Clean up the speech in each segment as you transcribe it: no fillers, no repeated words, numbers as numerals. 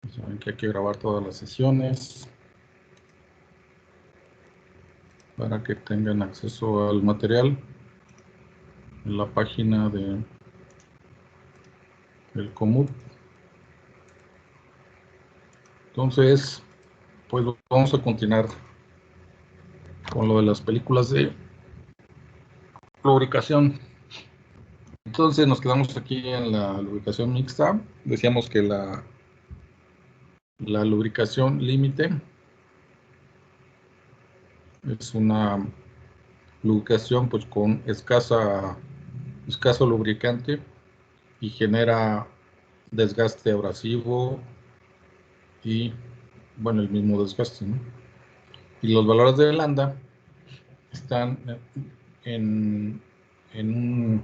Saben que hay que grabar todas las sesiones para que tengan acceso al material en la página del Comut. Entonces, pues vamos a continuar con lo de las películas de lubricación. Entonces nos quedamos aquí en la lubricación mixta. Decíamos que la lubricación límite es una lubricación pues con escaso lubricante y genera desgaste abrasivo y bueno, el mismo desgaste, ¿no? Y los valores de lambda están en un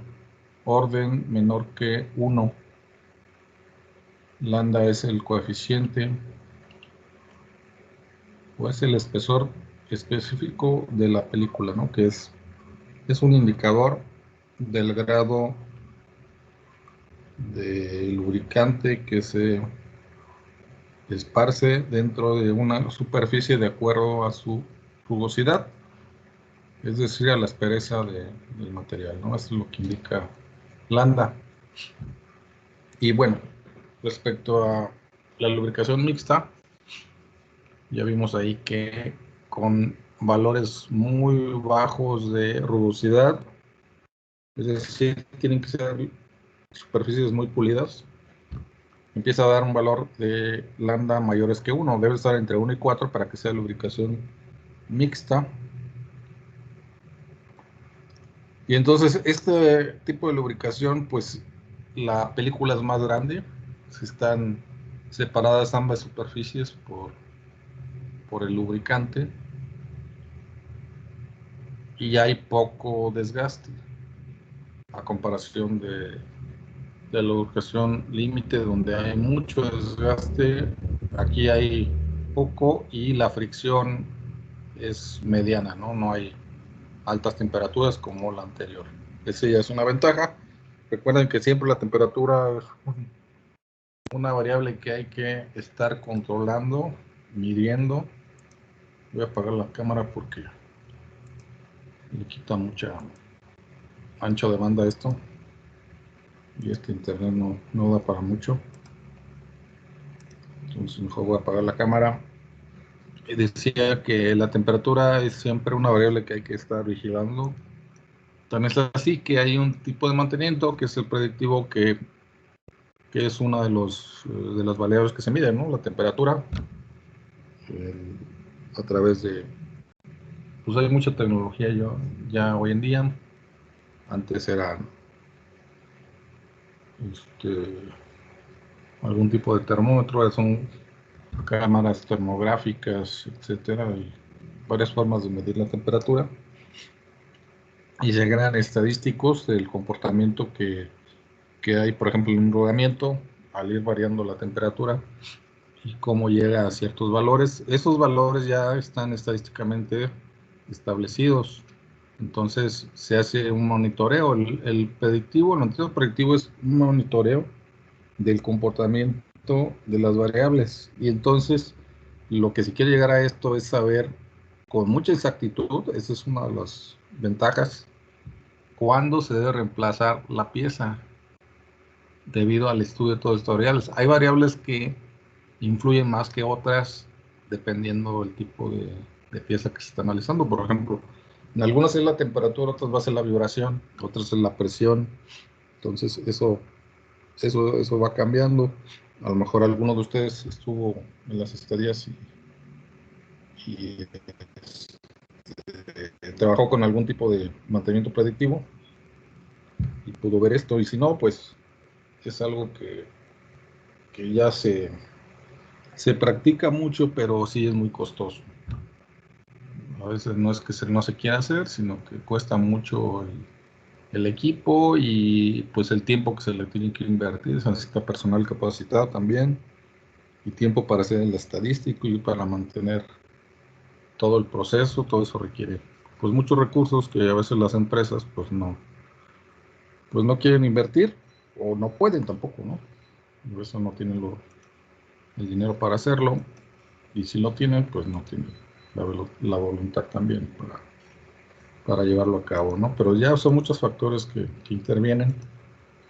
orden menor que 1. Lambda es el coeficiente o es el espesor específico de la película, ¿no? Que es un indicador del grado de lubricante que se esparce dentro de una superficie de acuerdo a su rugosidad, es decir, a la aspereza del material, ¿no? Eso es lo que indica lambda. Y bueno, respecto a la lubricación mixta, ya vimos ahí que con valores muy bajos de rugosidad, es decir, tienen que ser superficies muy pulidas, empieza a dar un valor de lambda mayores que 1. Debe estar entre 1 y 4 para que sea lubricación mixta. Y entonces este tipo de lubricación, pues la película es más grande, se están separadas ambas superficies por el lubricante y hay poco desgaste a comparación de la lubricación límite, donde hay mucho desgaste. Aquí hay poco y la fricción es mediana, ¿no? No hay altas temperaturas como la anterior. Esa ya es una ventaja. Recuerden que siempre la temperatura es una variable que hay que estar controlando, midiendo. Voy a apagar la cámara porque le quita mucha ancho de banda esto y este internet no da para mucho. Entonces mejor voy a apagar la cámara. Y decía que la temperatura es siempre una variable que hay que estar vigilando. Tan es así que hay un tipo de mantenimiento que es el predictivo, que es una de las variables que se miden, ¿no? La temperatura, a través de, pues hay mucha tecnología ya hoy en día. Antes eran algún tipo de termómetro, ahora son cámaras termográficas, etcétera, y varias formas de medir la temperatura. Y se crean estadísticos del comportamiento que hay, por ejemplo, en un rodamiento, al ir variando la temperatura y cómo llega a ciertos valores. Esos valores ya están estadísticamente establecidos. Entonces se hace un monitoreo. El predictivo, el anterior predictivo es un monitoreo del comportamiento de las variables. Y entonces lo que se quiere llegar a esto es saber con mucha exactitud, esa es una de las ventajas, cuándo se debe reemplazar la pieza debido al estudio de todas estas variables. Hay variables que influyen más que otras dependiendo del tipo de pieza que se está analizando. Por ejemplo, en algunas es la temperatura, otras va a ser la vibración, otras es la presión. Entonces eso va cambiando. A lo mejor alguno de ustedes estuvo en las estadías y trabajó con algún tipo de mantenimiento predictivo y pudo ver esto. Y si no, pues es algo que ya se practica mucho, pero sí es muy costoso. A veces no es que no se quiera hacer, sino que cuesta mucho el equipo y pues el tiempo que se le tiene que invertir. Se necesita personal capacitado también y tiempo para hacer el estadístico y para mantener todo el proceso. Todo eso requiere pues muchos recursos que a veces las empresas pues no quieren invertir o no pueden tampoco, ¿no? Por eso no tienen el dinero para hacerlo, y si lo tienen, pues no tienen la voluntad también para llevarlo a cabo, ¿no? Pero ya son muchos factores que intervienen.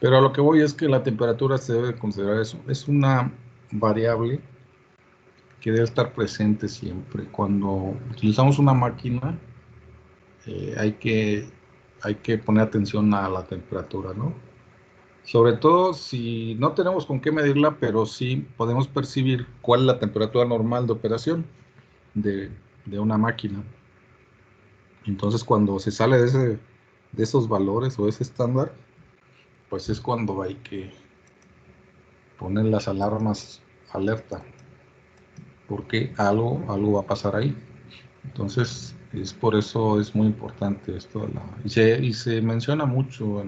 Pero a lo que voy es que la temperatura se debe considerar eso. Es una variable que debe estar presente siempre. Cuando utilizamos una máquina, hay que poner atención a la temperatura, ¿no? Sobre todo si no tenemos con qué medirla, pero sí podemos percibir cuál es la temperatura normal de operación de, de una máquina. Entonces, cuando se sale de esos valores o ese estándar, pues es cuando hay que poner las alarmas alerta, porque algo va a pasar ahí. Entonces, es por eso es muy importante esto y se menciona mucho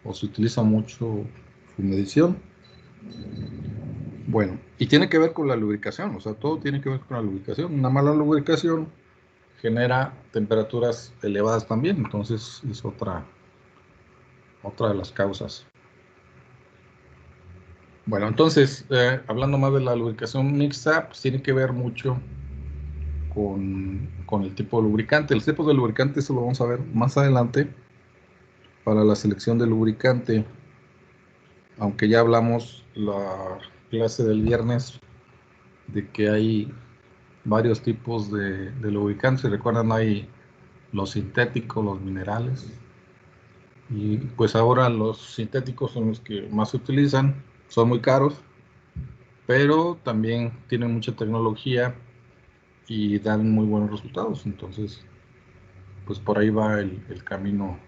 o se utiliza mucho su medición. Bueno, y tiene que ver con la lubricación, o sea, todo tiene que ver con la lubricación. Una mala lubricación genera temperaturas elevadas también, entonces es otra de las causas. Bueno, entonces, hablando más de la lubricación mixta, pues tiene que ver mucho con el tipo de lubricante. El tipo de lubricante eso lo vamos a ver más adelante para la selección del lubricante, aunque ya hablamos la clase del viernes de que hay varios tipos de lubricantes. Recuerdan, hay los sintéticos, los minerales, y pues ahora los sintéticos son los que más se utilizan, son muy caros, pero también tienen mucha tecnología y dan muy buenos resultados. Entonces, pues por ahí va el camino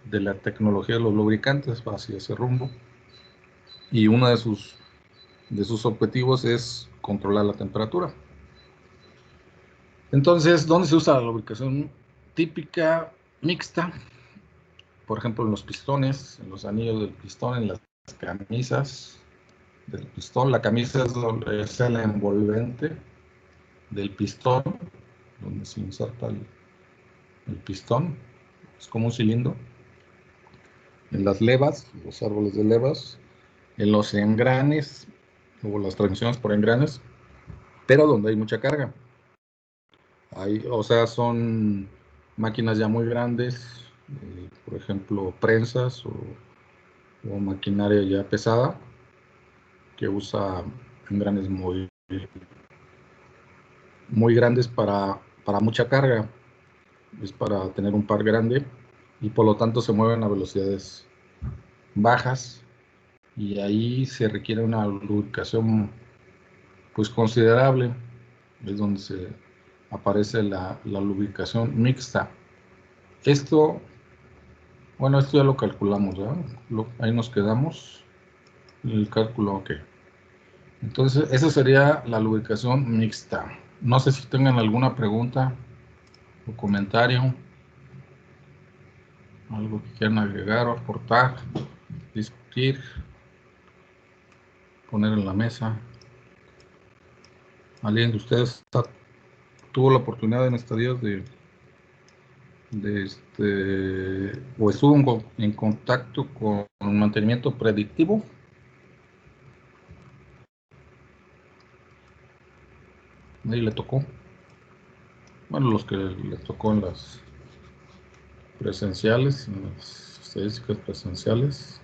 de la tecnología de los lubricantes, va hacia ese rumbo. Y uno de sus objetivos es controlar la temperatura. Entonces, ¿dónde se usa la lubricación típica mixta? Por ejemplo, en los pistones, en los anillos del pistón, en las camisas del pistón. La camisa es el envolvente del pistón, donde se inserta el pistón, es como un cilindro. En las levas, los árboles de levas, en los engranes, o las transmisiones por engranes, pero donde hay mucha carga. O sea, son máquinas ya muy grandes, por ejemplo, prensas o maquinaria ya pesada, que usa engranes muy grandes para mucha carga. Es para tener un par grande y por lo tanto se mueven a velocidades bajas, y ahí se requiere una lubricación pues considerable. Es donde se aparece la lubricación mixta. Esto, bueno, esto ya lo calculamos, ¿verdad? Ahí nos quedamos. El cálculo, ok. Entonces, esa sería la lubricación mixta. No sé si tengan alguna pregunta o comentario, algo que quieran agregar o aportar, discutir, poner en la mesa. ¿Alguien de ustedes tuvo la oportunidad en estos días o estuvo en contacto con mantenimiento predictivo? Nadie le tocó. Bueno, los que les tocó en las presenciales, en las estadísticas presenciales,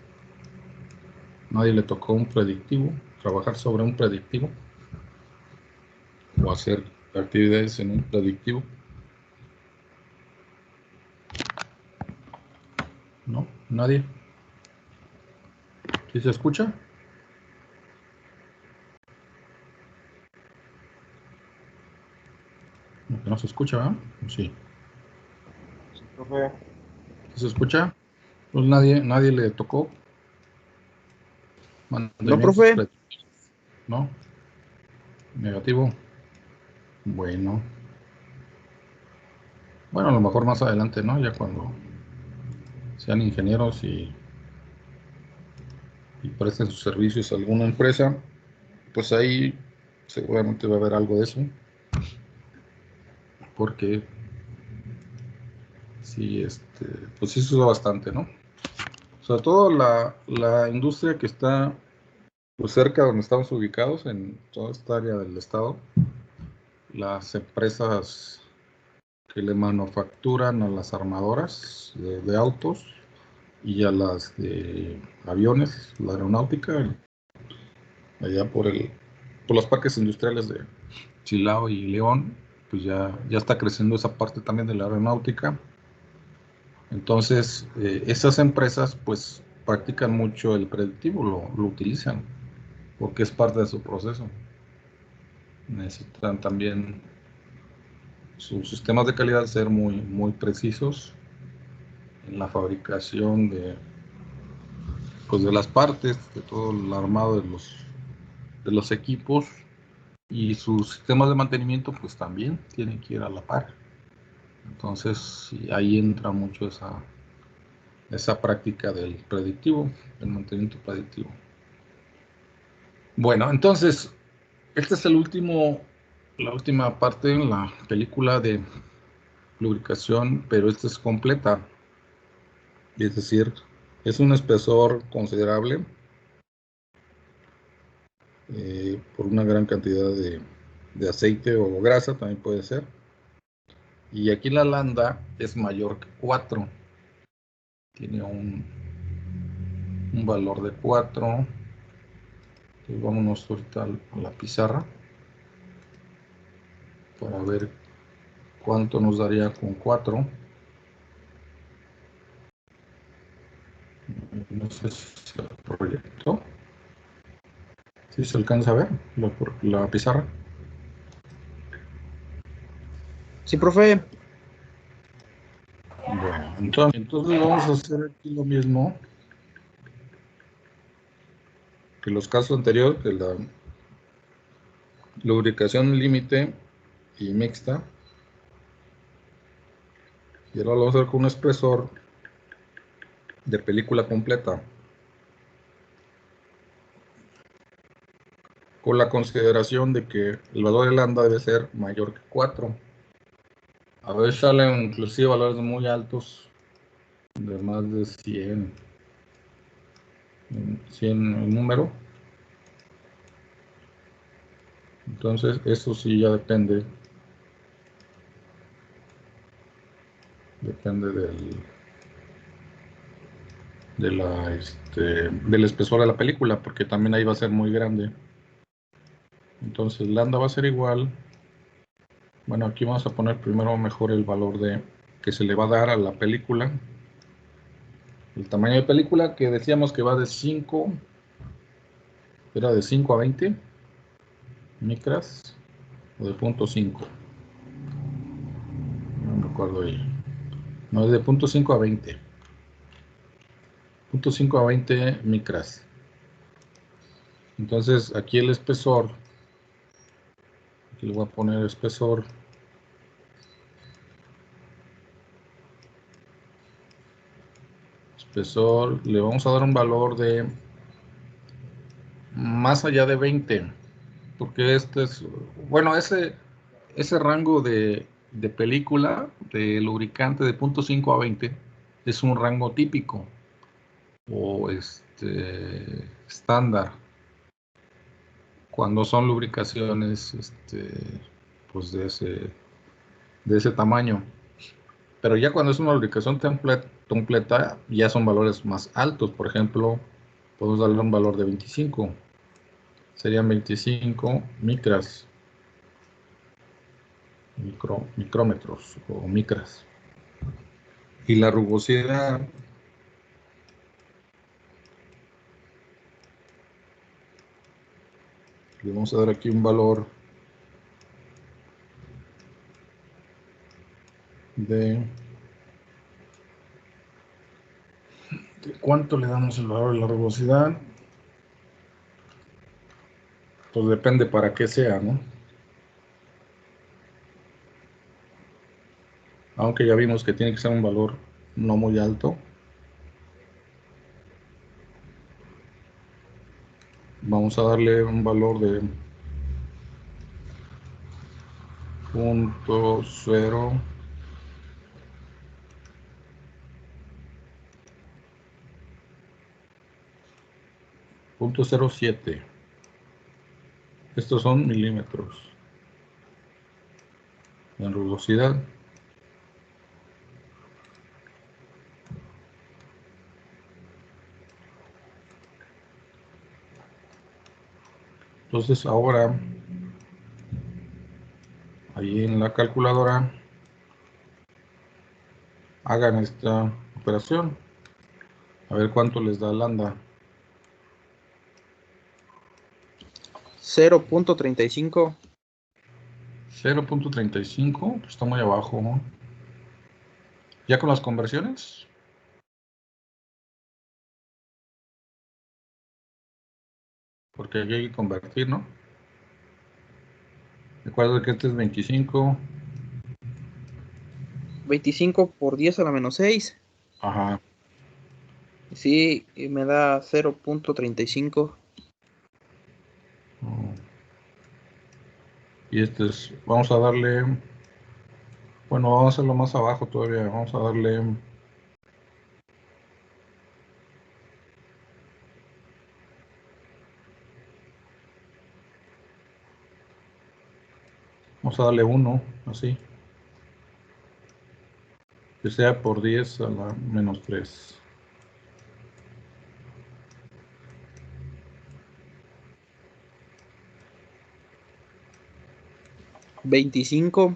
nadie le tocó un predictivo, trabajar sobre un predictivo o hacer actividades en un predictivo. ¿No? ¿Nadie? ¿Sí se escucha? No se escucha, ¿verdad? Sí. Profe. ¿Sí se escucha? Pues nadie le tocó No, mantenimientos profe. predictivos, ¿no? Negativo. Bueno. Bueno, a lo mejor más adelante, ¿no? Ya cuando sean ingenieros y presten sus servicios a alguna empresa, pues ahí seguramente va a haber algo de eso, porque sí, pues sí se usa bastante, ¿no? Sobre todo la industria que está pues cerca donde estamos ubicados, en toda esta área del estado, las empresas que le manufacturan a las armadoras de autos y a las de aviones, la aeronáutica, allá por los parques industriales de Chilao y León, pues ya está creciendo esa parte también de la aeronáutica. Entonces, esas empresas pues practican mucho el predictivo, lo utilizan, porque es parte de su proceso. Necesitan también sus sistemas de calidad ser muy precisos en la fabricación pues de las partes, de todo el armado de los equipos, y sus sistemas de mantenimiento pues también tienen que ir a la par. Entonces sí, ahí entra mucho esa práctica del predictivo, del mantenimiento predictivo. Bueno, entonces este es la última parte en la película de lubricación, pero esta es completa, es decir, es un espesor considerable por una gran cantidad de aceite o grasa, también puede ser. Y aquí la lambda es mayor que 4, tiene un valor de 4. Entonces vámonos ahorita a la pizarra para ver cuánto nos daría con 4. No sé si se proyectó. Si se alcanza a ver la pizarra. Sí, profe. Bueno, entonces vamos a hacer aquí lo mismo que los casos anteriores, que la lubricación límite y mixta. Y ahora lo vamos a hacer con un espesor de película completa, con la consideración de que el valor de lambda debe ser mayor que 4. A veces salen inclusive valores muy altos, de más de 100 en número. Entonces eso sí ya depende del espesor de la película, porque también ahí va a ser muy grande. Entonces lambda va a ser igual. Bueno, aquí vamos a poner primero mejor el valor que se le va a dar a la película. El tamaño de película, que decíamos que va de 5, era de 5 a 20 micras, o de 0.5. No recuerdo ahí. No, es de 0.5 a 20. 0.5 a 20 micras. Entonces aquí el espesor, aquí le voy a poner espesor. Espesor, le vamos a dar un valor de más allá de 20, porque este es, bueno, ese rango de película, de lubricante de 0.5 a 20, es un rango típico o estándar cuando son lubricaciones pues de ese tamaño. Pero ya cuando es una lubricación completa, ya son valores más altos. Por ejemplo, podemos darle un valor de 25. Serían 25 micras, micrómetros o micras. Y la rugosidad le vamos a dar aquí un valor de ¿cuánto le damos el valor de la rugosidad? Pues depende para qué sea, ¿no? Aunque ya vimos que tiene que ser un valor no muy alto. Vamos a darle un valor de 0.0. .07. Estos son milímetros en rugosidad. Entonces ahora, ahí en la calculadora, hagan esta operación. A ver cuánto les da lambda. 0.35. 0.35, pues está muy abajo, ¿no? ¿Ya con las conversiones? Porque aquí hay que convertir, ¿no? Recuerda que este es 25. 25 por 10 a la menos 6. Ajá. Sí, y me da 0.35. Y este es, vamos a darle, bueno, vamos a hacerlo más abajo todavía. Vamos a darle 1, así. Que sea por 10 a la menos 3. ¿25?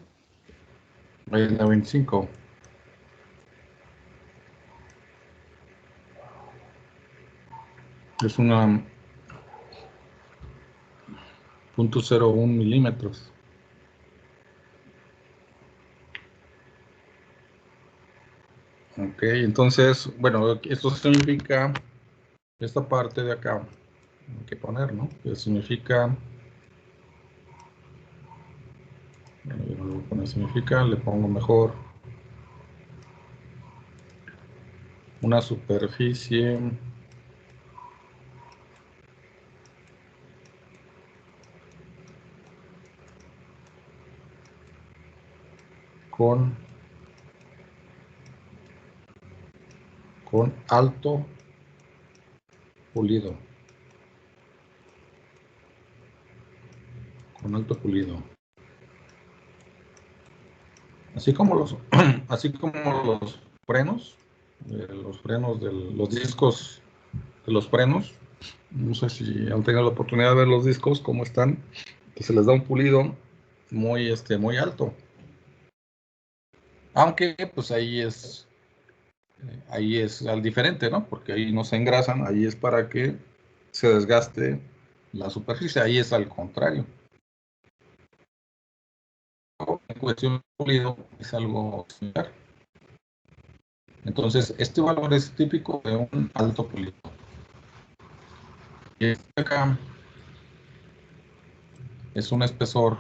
Ahí es la 25. Es una .01 milímetros. Ok, entonces, bueno, esto significa esta parte de acá. Hay que poner, ¿no? Que significa, bueno, yo no le voy a poner significa, le pongo mejor una superficie con alto pulido. Con alto pulido. Así como los, así como los frenos de los discos de los frenos. No sé si han tenido la oportunidad de ver los discos, cómo están, que se les da un pulido muy alto. Aunque, pues ahí es al diferente, ¿no? Porque ahí no se engrasan, ahí es para que se desgaste la superficie, ahí es al contrario. En cuestión de pulido es algo similar. Entonces, este valor es típico de un alto pulido. Y este acá es un espesor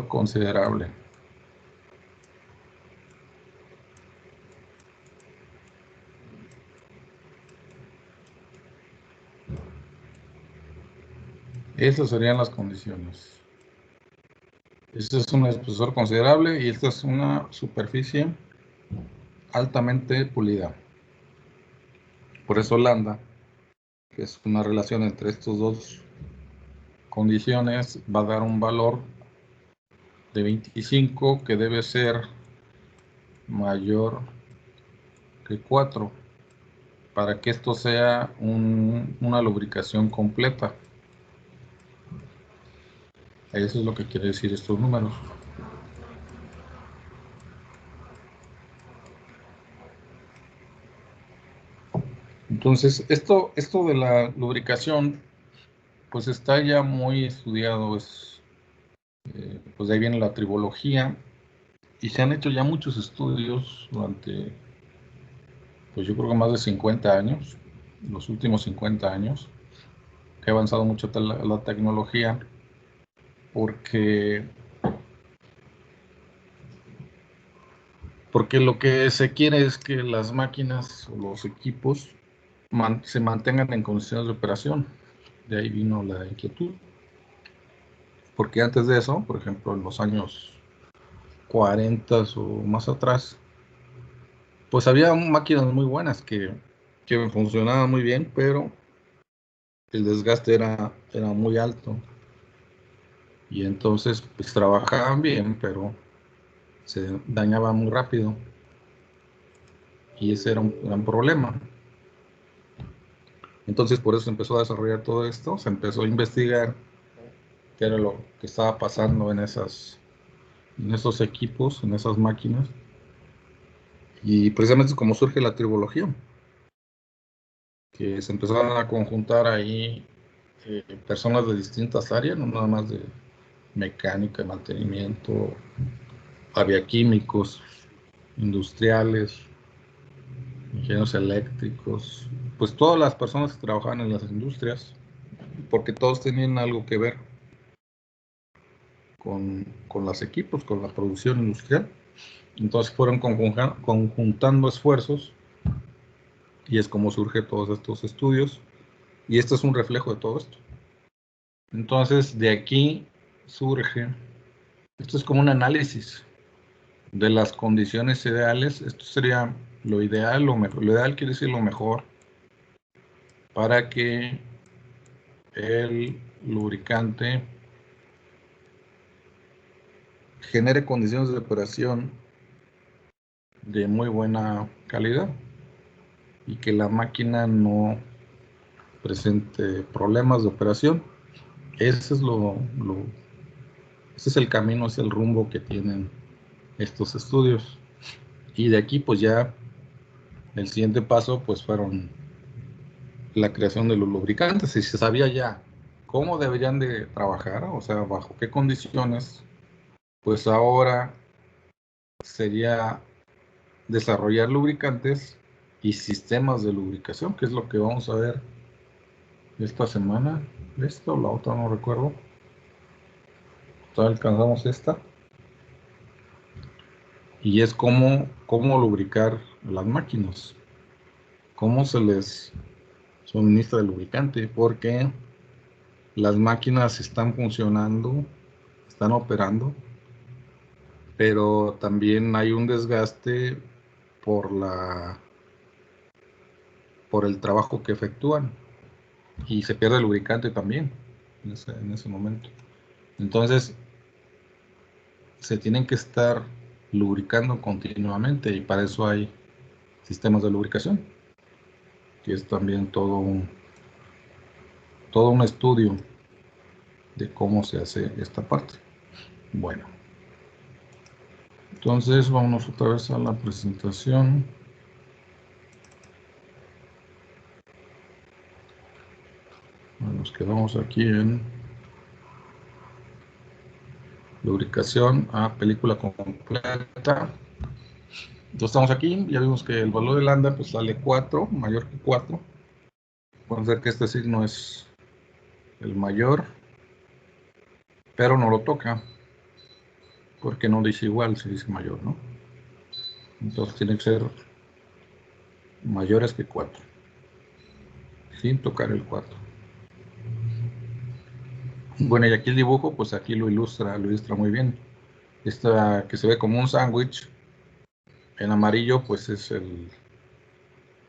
considerable. Esas serían las condiciones. Este es un espesor considerable y esta es una superficie altamente pulida. Por eso lambda, que es una relación entre estas dos condiciones, va a dar un valor de 25 que debe ser mayor que 4 para que esto sea una lubricación completa. Eso es lo que quiere decir estos números. Entonces, esto de la lubricación, pues está ya muy estudiado, pues de ahí viene la tribología, y se han hecho ya muchos estudios durante, pues yo creo que más de 50 años, los últimos 50 años, que ha avanzado mucho la tecnología, porque lo que se quiere es que las máquinas o los equipos se mantengan en condiciones de operación. De ahí vino la inquietud. porque antes de eso, por ejemplo, en los años 40 o más atrás, pues había máquinas muy buenas que funcionaban muy bien, pero el desgaste era muy alto. Y entonces, pues trabajaban bien, pero se dañaban muy rápido. Y ese era un gran problema. Entonces, por eso se empezó a desarrollar todo esto, se empezó a investigar qué era lo que estaba pasando en esos equipos, en esas máquinas. Y precisamente es como surge la tribología, que se empezaron a conjuntar ahí personas de distintas áreas, no nada más de mecánica, mantenimiento, había químicos, industriales, ingenieros eléctricos, pues todas las personas que trabajaban en las industrias, porque todos tenían algo que ver con los equipos, con la producción industrial. Entonces fueron conjuntando esfuerzos y es como surge todos estos estudios y este es un reflejo de todo esto. Entonces de aquí surge, esto es como un análisis de las condiciones ideales, esto sería lo ideal, lo mejor, lo ideal quiere decir lo mejor para que el lubricante genere condiciones de operación de muy buena calidad y que la máquina no presente problemas de operación. Ese es ese es el camino, es el rumbo que tienen estos estudios. Y de aquí pues ya el siguiente paso pues fueron la creación de los lubricantes y se sabía ya cómo deberían de trabajar, o sea, bajo qué condiciones, pues ahora sería desarrollar lubricantes y sistemas de lubricación, que es lo que vamos a ver esta semana, esta o la otra, no recuerdo. Todavía alcanzamos esta. Y es cómo lubricar las máquinas, cómo se les suministra el lubricante, porque las máquinas están funcionando, están operando, pero también hay un desgaste por por el trabajo que efectúan y se pierde el lubricante también en ese momento. Entonces, se tienen que estar lubricando continuamente y para eso hay sistemas de lubricación, que es también todo un estudio de cómo se hace esta parte. Bueno, entonces vamos otra vez a la presentación. Nos quedamos aquí en lubricación a película completa. Entonces estamos aquí, ya vimos que el valor de lambda pues sale 4, mayor que 4. Pueden ver que este signo es el mayor, pero no lo toca, porque no dice igual, se dice mayor, ¿no? Entonces tiene que ser mayores que 4, sin tocar el 4. Bueno, y aquí el dibujo, pues aquí lo ilustra muy bien. Esta que se ve como un sándwich, en amarillo, pues es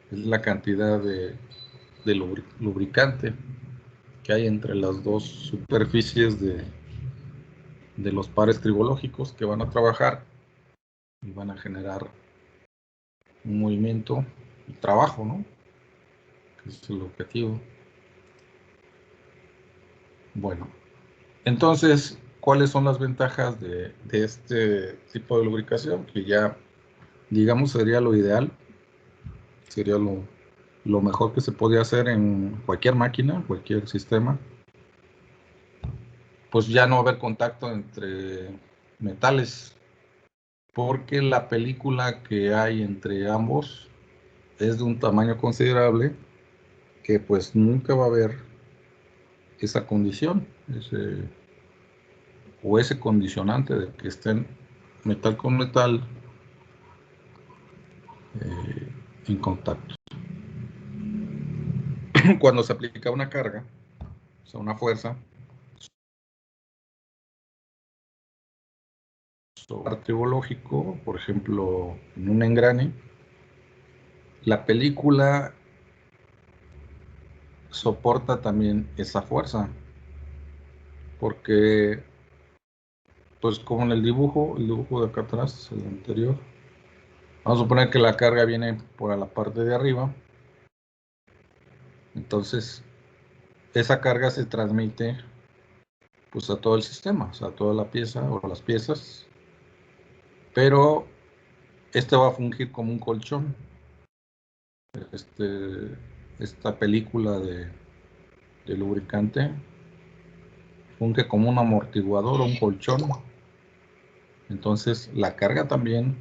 la cantidad de lubricante que hay entre las dos superficies de los pares tribológicos que van a trabajar y van a generar un movimiento y trabajo, ¿no? Que es el objetivo. Bueno, entonces, ¿cuáles son las ventajas de este tipo de lubricación? Que ya, digamos, sería lo ideal, sería lo mejor que se podía hacer en cualquier máquina, cualquier sistema. Pues ya no va a haber contacto entre metales, porque la película que hay entre ambos es de un tamaño considerable que pues nunca va a haber esa condición, ese condicionante de que estén metal con metal en contacto. Cuando se aplica una carga, o sea, una fuerza, arqueológico, por ejemplo, en un engrane, la película soporta también esa fuerza, porque pues como en el dibujo de acá atrás, el anterior, vamos a suponer que la carga viene por la parte de arriba, entonces esa carga se transmite pues a todo el sistema, o sea, a toda la pieza o las piezas, pero este va a fungir como un colchón. Esta película de lubricante funge como un amortiguador o un colchón. Entonces la carga también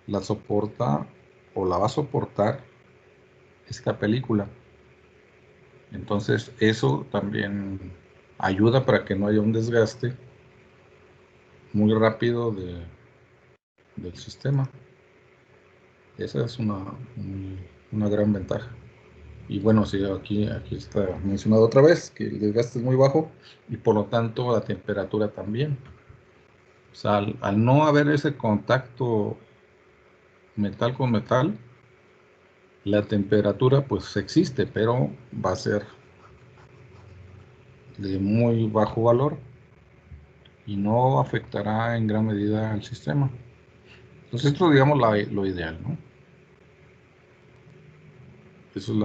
la soporta o la va a soportar esta película. Entonces eso también ayuda para que no haya un desgaste muy rápido del sistema. Esa es una gran ventaja. Y bueno, sí, aquí está mencionado otra vez que el desgaste es muy bajo y por lo tanto la temperatura también. O sea, al no haber ese contacto metal con metal, la temperatura pues existe, pero va a ser de muy bajo valor y no afectará en gran medida al sistema. Entonces esto digamos lo ideal, ¿no? Esa es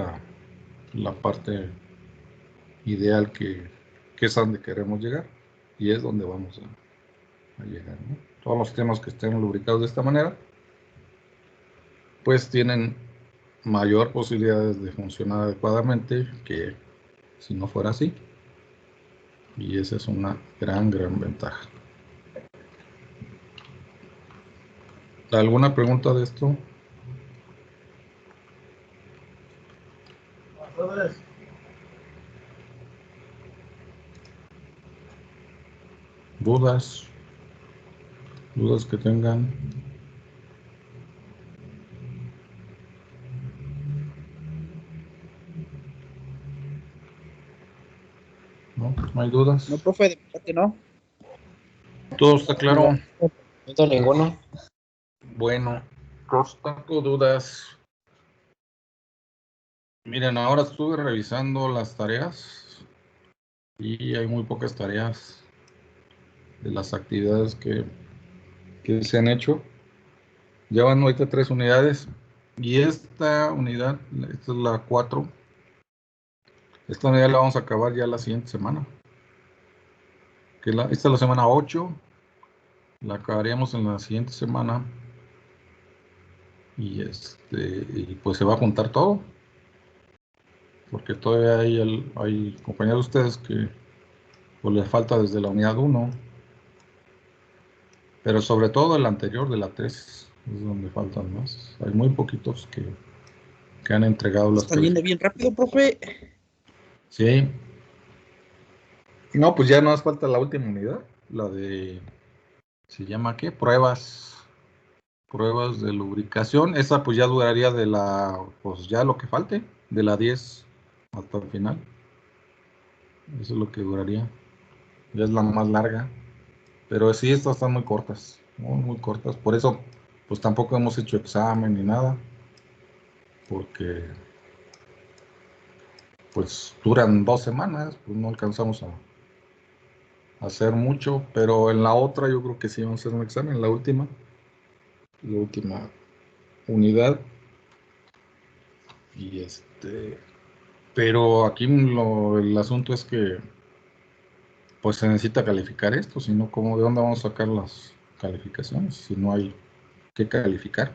la parte ideal que es a donde queremos llegar y es donde vamos a llegar, ¿no? Todos los sistemas que estén lubricados de esta manera, pues tienen mayor posibilidades de funcionar adecuadamente que si no fuera así. Y esa es una gran ventaja. ¿Alguna pregunta de esto? ¿Dudas? ¿Dudas que tengan? ¿No? ¿No hay dudas? No, profe, de mi parte no. ¿Todo está No, claro? no tengo ninguno. Bueno, pues tengo dudas. Miren, ahora estuve revisando las tareas y hay muy pocas tareas de las actividades que se han hecho. Ya van ahorita 3 unidades y esta unidad, esta es la 4, esta unidad la vamos a acabar ya la siguiente semana. Esta es la semana 8, la acabaríamos en la siguiente semana y y pues se va a juntar todo, porque todavía hay compañeros de ustedes que pues les falta desde la unidad 1, pero sobre todo el anterior de la 3 es donde faltan más. Hay muy poquitos que han entregado las Están yendo calificaciones. bien rápido, profe. Sí, no, pues ya no nos falta la última unidad, la de, ¿se llama qué? Pruebas de lubricación. Esa pues ya duraría pues ya lo que falte, de la 10 hasta el final. Eso es lo que duraría. Ya es la más larga. Pero sí, estas están muy cortas, muy cortas. Por eso, pues tampoco hemos hecho examen ni nada, porque pues duran 2 semanas, pues no alcanzamos a hacer mucho, pero en la otra yo creo que sí vamos a hacer un examen, la última unidad. Y pero aquí el asunto es que pues se necesita calificar esto, si no, ¿cómo, de dónde vamos a sacar las calificaciones? Si no hay que calificar.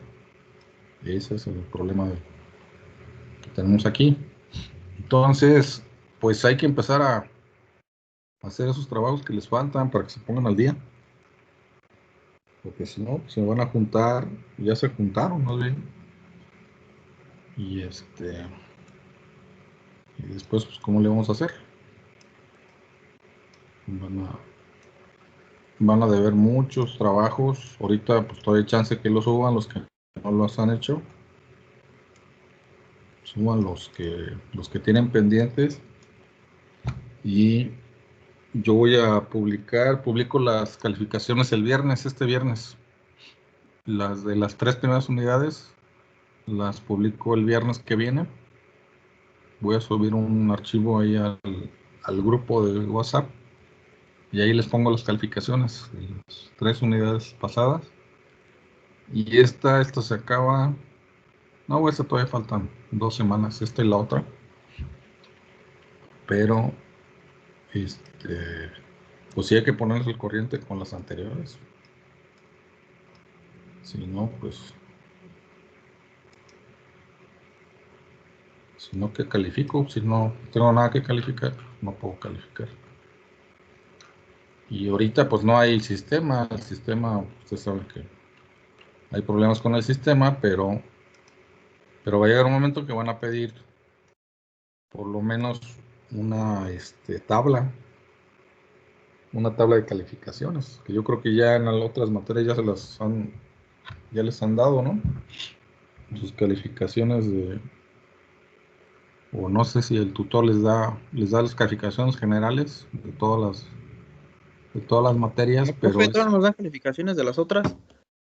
Ese es el problema que tenemos aquí. Entonces, pues hay que empezar a hacer esos trabajos que les faltan para que se pongan al día. Porque si no, se van a juntar, ya se juntaron, ¿no? Y y después, pues, ¿cómo le vamos a hacer? Van a deber muchos trabajos. Ahorita, pues, todavía hay chance que los suban los que no los han hecho. Suban los que tienen pendientes y Yo voy a publico las calificaciones este viernes. Las de las 3 primeras unidades las publico el viernes que viene. Voy a subir un archivo ahí al grupo de WhatsApp y ahí les pongo las calificaciones de las 3 unidades pasadas. Y esta se acaba. No, esta todavía faltan 2 semanas, esta y la otra. Pero, pues sí hay que ponerse al corriente con las anteriores. Si no, pues, si no, ¿qué califico? Si no tengo nada que calificar, no puedo calificar. Y ahorita, pues no hay sistema. El sistema, usted sabe que hay problemas con el sistema, pero va a llegar un momento que van a pedir por lo menos una tabla de calificaciones, que yo creo que ya en las otras materias ya les han dado, ¿no? Sus calificaciones o no sé si el tutor les da las calificaciones generales de todas las materias, ¿No, pero profe, todavía no nos dan calificaciones de las otras?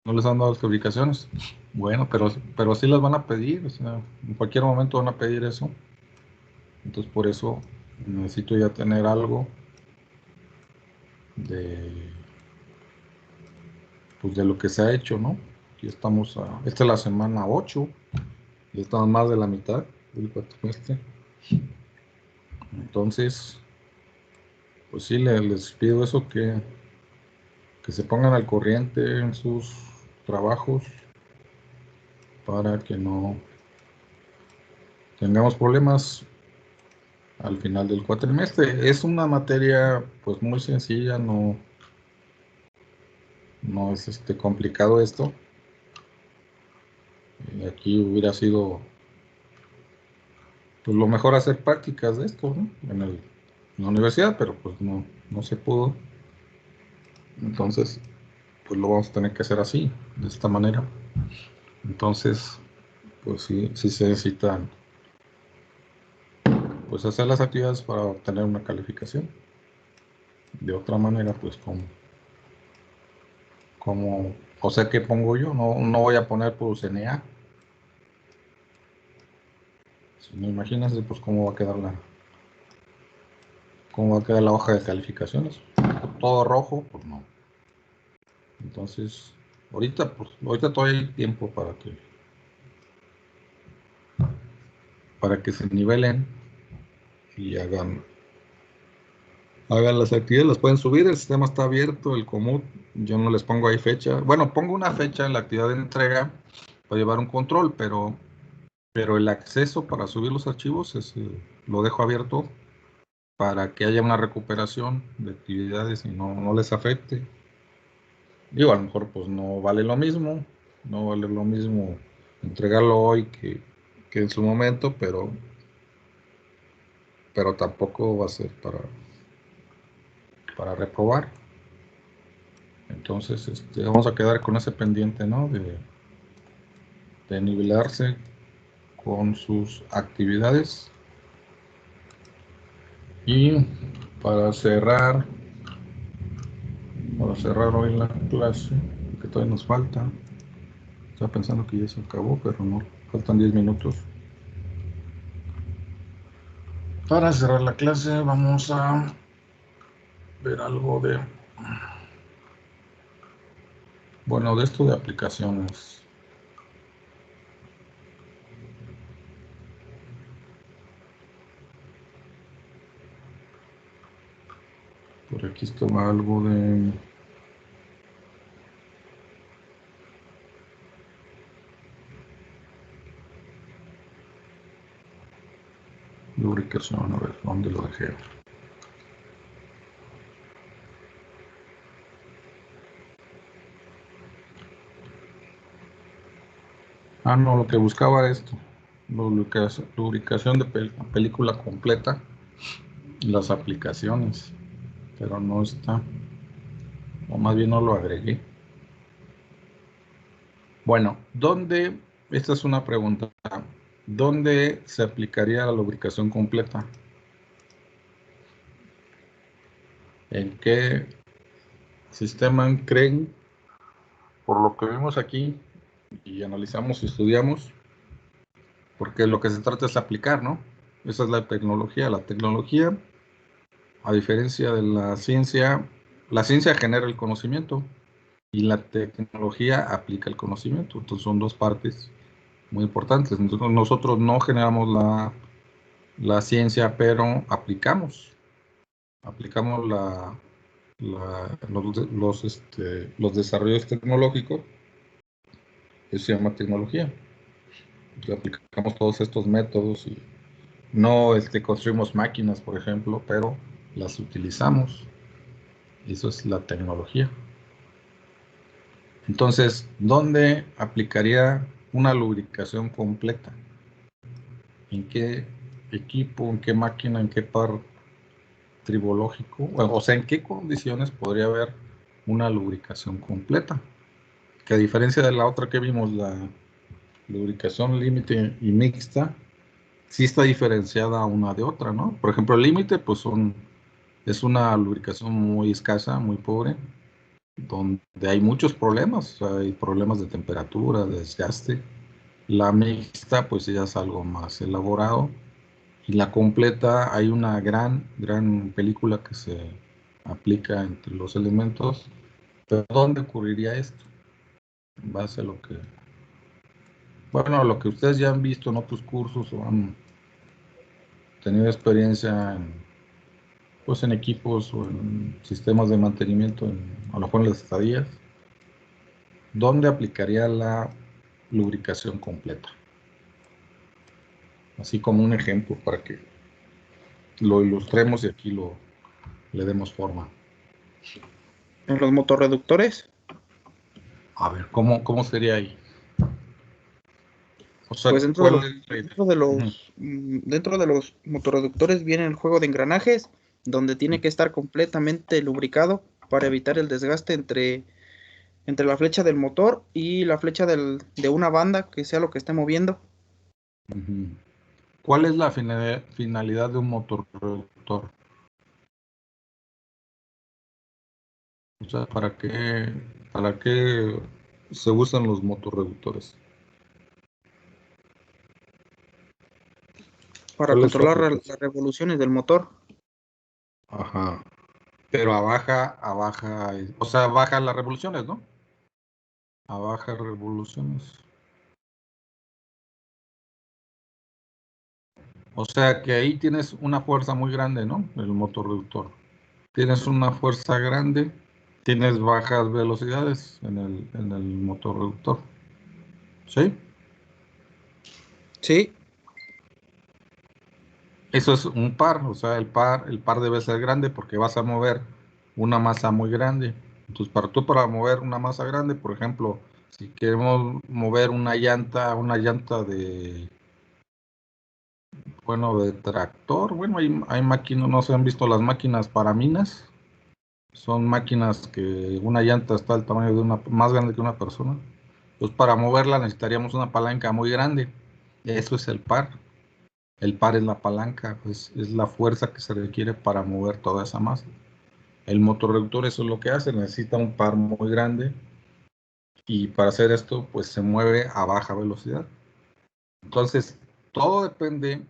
no les han dado las calificaciones. Bueno, pero sí las van a pedir, o sea, en cualquier momento van a pedir eso. Entonces por eso necesito ya tener algo de, pues de lo que se ha hecho, ¿no? Ya esta es la semana 8, ya estamos más de la mitad del cuatrimestre. Entonces, pues sí, les pido eso, que se pongan al corriente en sus trabajos para que no tengamos problemas al final del cuatrimestre. Es una materia pues muy sencilla, no es complicado esto. Aquí hubiera sido pues lo mejor hacer prácticas de esto, ¿no? En la universidad, pero pues no se pudo. Entonces, pues lo vamos a tener que hacer así, de esta manera. Entonces, pues sí se necesitan pues hacer las actividades para obtener una calificación. De otra manera, pues o sea, ¿qué pongo yo? No voy a poner por CNA. Si no, imagínense, pues cómo va a quedar la hoja de calificaciones. Todo rojo, pues no. Entonces, ahorita todavía hay tiempo para que se nivelen y hagan las actividades, las pueden subir, el sistema está abierto, el Komoot, yo no les pongo ahí fecha. Bueno, pongo una fecha en la actividad de entrega para llevar un control, pero el acceso para subir los archivos lo dejo abierto para que haya una recuperación de actividades y no les afecte. Digo, a lo mejor pues no vale lo mismo entregarlo hoy que en su momento, pero tampoco va a ser para reprobar. Entonces, vamos a quedar con ese pendiente, ¿no? De nivelarse con sus actividades. Y para cerrar hoy la clase, que todavía nos falta. Estaba pensando que ya se acabó, pero no, faltan 10 minutos. Para cerrar la clase vamos a ver algo de esto de aplicaciones. Por aquí está algo de lubricación, a ver, ¿dónde lo dejé? No, lo que buscaba era esto, lubricación de película completa, las aplicaciones, pero no está, o más bien no lo agregué. Bueno, esta es una pregunta, ¿dónde se aplicaría la lubricación completa? ¿En qué sistema creen, por lo que vimos aquí y analizamos y estudiamos? Porque lo que se trata es aplicar, ¿no? Esa es la tecnología. La tecnología, a diferencia de la ciencia genera el conocimiento y la tecnología aplica el conocimiento. Entonces son dos partes muy importantes. Entonces nosotros no generamos la ciencia, pero aplicamos los desarrollos tecnológicos. Eso se llama tecnología. Entonces, aplicamos todos estos métodos y no construimos máquinas, por ejemplo, pero las utilizamos. Eso es la tecnología. Entonces, ¿dónde aplicaría una lubricación completa? ¿En qué equipo, en qué máquina, en qué par tribológico? O sea, ¿en qué condiciones podría haber una lubricación completa? Que a diferencia de la otra que vimos, la lubricación límite y mixta, sí está diferenciada una de otra, ¿no? Por ejemplo, el límite, pues es una lubricación muy escasa, muy pobre, donde hay muchos problemas, hay problemas de temperatura, de desgaste. La mixta, pues ya es algo más elaborado. Y la completa, hay una gran película que se aplica entre los elementos. Pero ¿dónde ocurriría esto? En base a lo que ustedes ya han visto en otros cursos o han tenido experiencia en equipos o en sistemas de mantenimiento, a lo mejor en las estadías, ¿dónde aplicaría la lubricación completa? Así como un ejemplo para que lo ilustremos y aquí le demos forma. En los motorreductores, A ver, ¿cómo sería ahí? O sea, pues dentro de ¿cuál los, es la idea? dentro de Ujú. los, dentro de los motorreductores viene el juego de engranajes, donde tiene que estar completamente lubricado para evitar el desgaste entre la flecha del motor y la flecha de una banda, que sea lo que esté moviendo. Ujú. ¿Cuál es la finalidad de un motor reductor? O sea, ¿para qué se usan los motorreductores? Para ¿Cuál es su controlar las aplicación? revoluciones del motor. Ajá. Pero o sea, baja las revoluciones, ¿no? A bajas revoluciones. O sea que ahí tienes una fuerza muy grande, ¿no? El motor reductor. Tienes una fuerza grande, tienes bajas velocidades en el motor reductor. ¿Sí? Sí, Eso es un par, o sea, el par debe ser grande porque vas a mover una masa muy grande. Entonces, para mover una masa grande, por ejemplo, si queremos mover una llanta de tractor, bueno, hay máquinas, no se han visto las máquinas para minas. Son máquinas que una llanta está al tamaño más grande que una persona. Pues para moverla necesitaríamos una palanca muy grande. Eso es el par. El par es la palanca, pues es la fuerza que se requiere para mover toda esa masa. El motorreductor eso es lo que hace, necesita un par muy grande y para hacer esto pues se mueve a baja velocidad. Entonces, todo depende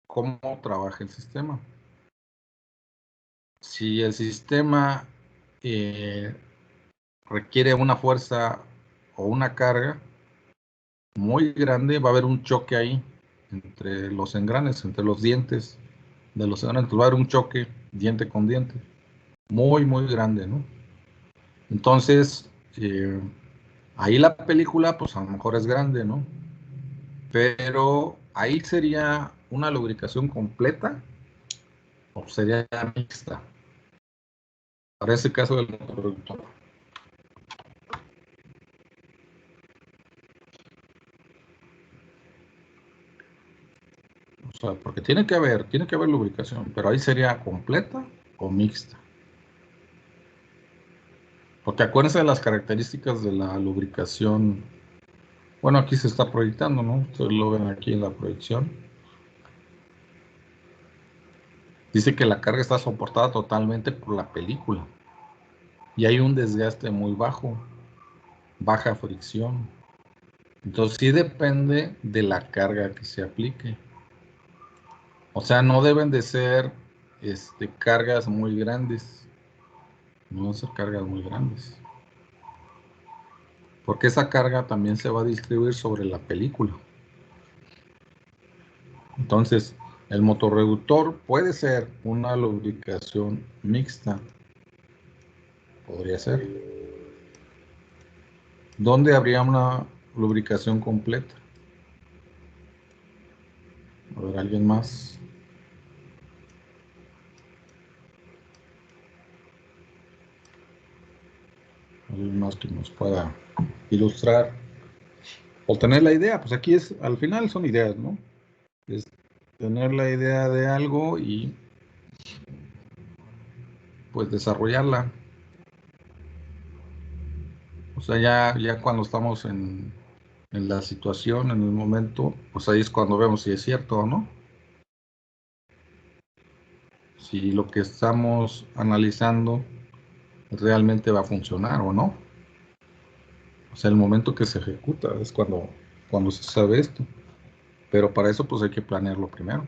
cómo trabaja el sistema. Si el sistema eh, requiere una fuerza o una carga muy grande, va a haber un choque ahí entre los engranes, entre los dientes de los engranes. Entonces va a haber un choque diente con diente, muy grande, ¿no? Entonces, ahí la película, pues a lo mejor es grande, ¿no? Pero ahí sería una lubricación completa o sería mixta. Para ese caso del motor reductor. O sea, porque tiene que haber lubricación, pero ahí sería completa o mixta. Porque acuérdense de las características de la lubricación. Bueno, aquí se está proyectando, ¿no? Ustedes lo ven aquí en la proyección. Dice que la carga está soportada totalmente por la película y hay un desgaste muy bajo, baja fricción. Entonces sí depende de la carga que se aplique. O sea, no deben de ser cargas muy grandes. No deben ser cargas muy grandes. Porque esa carga también se va a distribuir sobre la película. Entonces, el motorreductor puede ser una lubricación mixta. Podría ser. ¿Dónde habría una lubricación completa? A ver, ¿alguien más? ¿Alguien más que nos pueda ilustrar? O tener la idea, pues aquí es, al final son ideas, ¿no? Es tener la idea de algo y pues desarrollarla. O sea, ya cuando estamos en la situación, en el momento, pues ahí es cuando vemos si es cierto o no. Si lo que estamos analizando realmente va a funcionar o no. O sea, el momento que se ejecuta es cuando se sabe esto. Pero para eso pues hay que planearlo primero.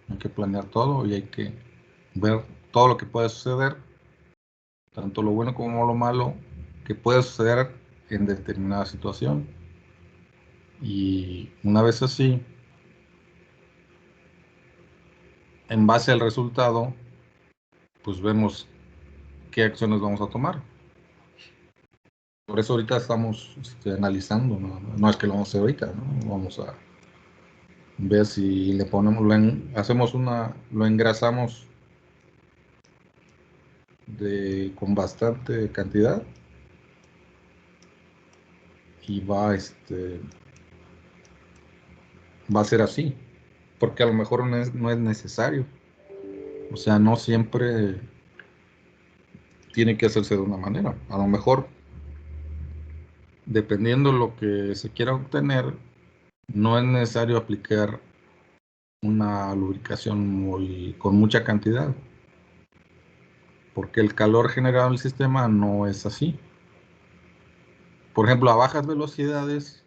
Hay que planear todo y hay que ver todo lo que puede suceder, tanto lo bueno como lo malo, que puede suceder en determinada situación. Y una vez así, en base al resultado, pues vemos qué acciones vamos a tomar. Por eso ahorita estamos analizando, no es que lo vamos a hacer ahorita, ¿no? Vamos a ver si le ponemos, hacemos lo engrasamos con bastante cantidad y va a ser así, porque a lo mejor no es necesario. O sea, no siempre tiene que hacerse de una manera. A lo mejor, dependiendo de lo que se quiera obtener, no es necesario aplicar una lubricación con mucha cantidad, porque el calor generado en el sistema no es así. Por ejemplo, a bajas velocidades,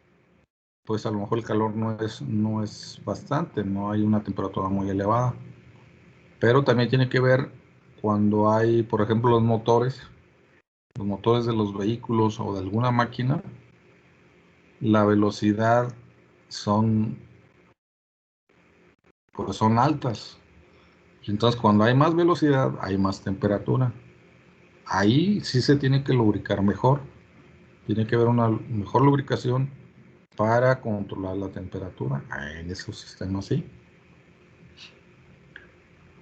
pues a lo mejor el calor no es bastante, no hay una temperatura muy elevada. Pero también tiene que ver cuando hay, por ejemplo, los motores de los vehículos o de alguna máquina, la velocidad son, pues son altas. Y entonces cuando hay más velocidad, hay más temperatura. Ahí sí se tiene que lubricar mejor. Tiene que haber una mejor lubricación para controlar la temperatura en esos sistemas, sí.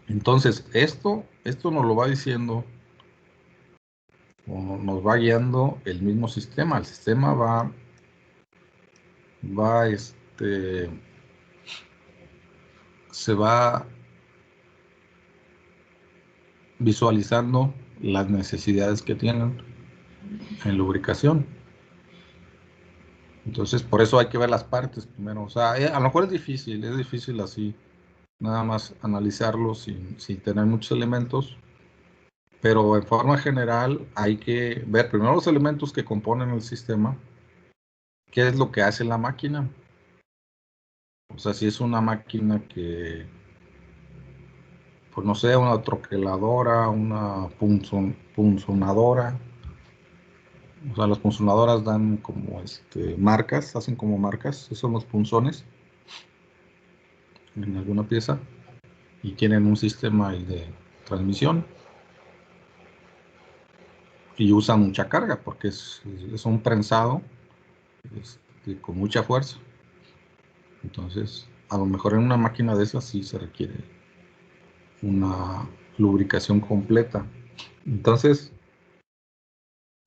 Entonces, esto nos lo va diciendo o nos va guiando el mismo sistema. El sistema va, se va visualizando las necesidades que tienen en lubricación. Entonces, por eso hay que ver las partes primero. O sea, a lo mejor es difícil así, nada más analizarlo sin tener muchos elementos, pero en forma general hay que ver primero los elementos que componen el sistema, qué es lo que hace la máquina. O sea, si es una máquina que, pues no sé, una troqueladora, una punzonadora. O sea, las punzonadoras dan como marcas, hacen como marcas, esos son los punzones en alguna pieza y tienen un sistema ahí de transmisión y usan mucha carga porque es un prensado con mucha fuerza. Entonces, a lo mejor en una máquina de esas sí se requiere una lubricación completa. Entonces,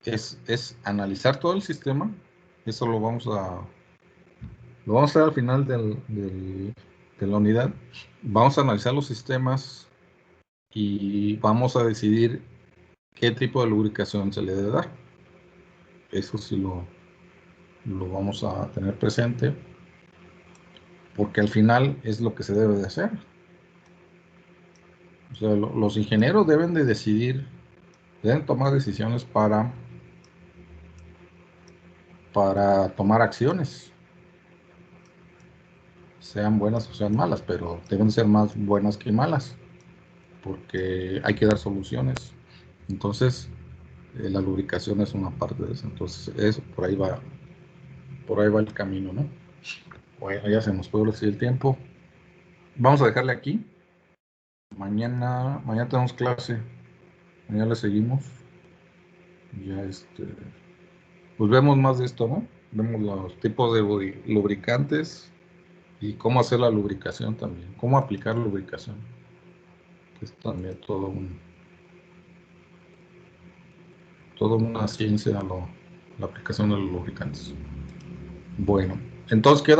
es analizar todo el sistema. Eso lo vamos a hacer al final de la unidad. Vamos a analizar los sistemas y vamos a decidir qué tipo de lubricación se le debe dar. Eso sí lo vamos a tener presente, porque al final es lo que se debe de hacer. O sea, los ingenieros deben de decidir, deben tomar decisiones para tomar acciones, sean buenas o sean malas, pero deben ser más buenas que malas, porque hay que dar soluciones. Entonces, la lubricación es una parte de eso. Entonces, eso por ahí va el camino, ¿no? Bueno, ya se nos fue el tiempo. Vamos a dejarle aquí. Mañana tenemos clase. Mañana le seguimos. Ya pues vemos más de esto, ¿no? Vemos los tipos de lubricantes y cómo hacer la lubricación también, cómo aplicar lubricación, que es también toda una ciencia la aplicación de los lubricantes. Bueno, entonces queda